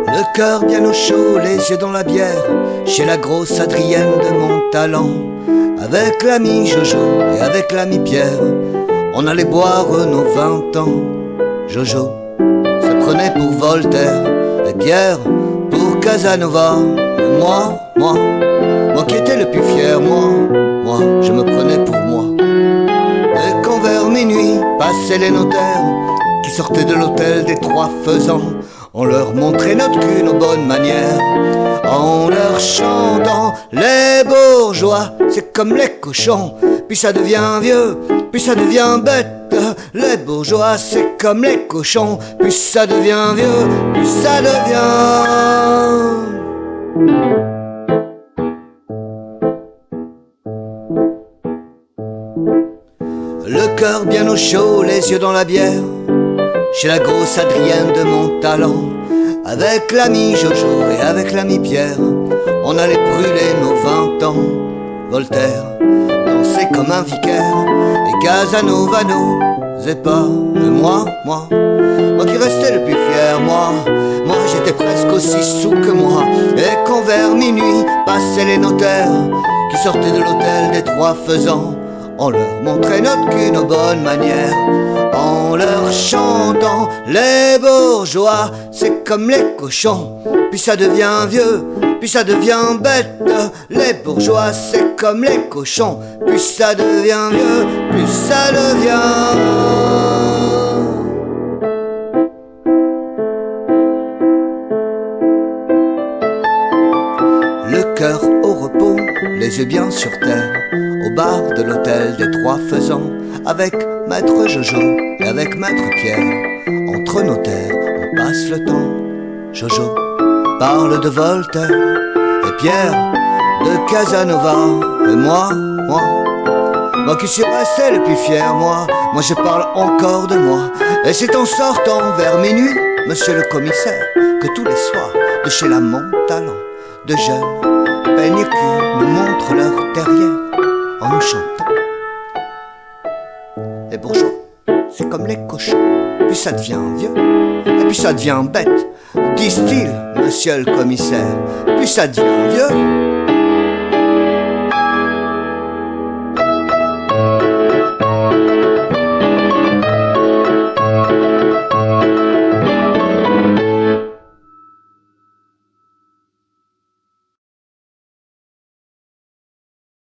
Le cœur bien au chaud, les yeux dans la bière, chez la grosse Adrienne de Montalent. Avec l'ami Jojo et avec l'ami Pierre, on allait boire nos 20 ans. Jojo se prenait pour Voltaire et Pierre pour Casanova. Et moi qui étais le plus fier, moi, je me prenais pour moi. Et quand vers minuit passaient les notaires qui sortaient de l'hôtel des Trois Faisans, on leur montrait notre cul, nos bonnes manières, en leur chantant: les bourgeois, c'est comme les cochons, puis ça devient vieux, puis ça devient bête. Les bourgeois, c'est comme les cochons, puis ça devient vieux, puis ça devient... Le cœur bien au chaud, les yeux dans la bière, chez la grosse Adrienne de Montalent. Avec l'ami Jojo et avec l'ami Pierre, on allait brûler nos 20 ans. Voltaire dansait comme un vicaire et Casanova n'osait pas. Et moi qui restais le plus fier, moi j'étais presque aussi sous que moi. Et quand vers minuit passaient les notaires qui sortaient de l'hôtel des Trois Faisans, on leur montrait notre cul, nos bonnes manières, en leur chantant: les bourgeois, c'est comme les cochons, puis ça devient vieux, puis ça devient bête. Les bourgeois, c'est comme les cochons, puis ça devient vieux, puis ça devient... Le cœur au repos, les yeux bien sur terre, au bar de l'hôtel des Trois Faisans, avec maître Jojo et avec maître Pierre. Entre notaires, on passe le temps. Jojo parle de Voltaire et Pierre de Casanova. Et moi qui suis resté le plus fier, moi je parle encore de moi. Et c'est en sortant vers minuit, monsieur le commissaire, que tous les soirs, de chez la Montalent, de jeunes peigne-cul nous montrent leur derrière en nous chantant: les bourgeois, c'est comme les cochons, puis ça devient vieux, et puis ça devient bête, disent-ils, monsieur le commissaire, puis ça devient vieux,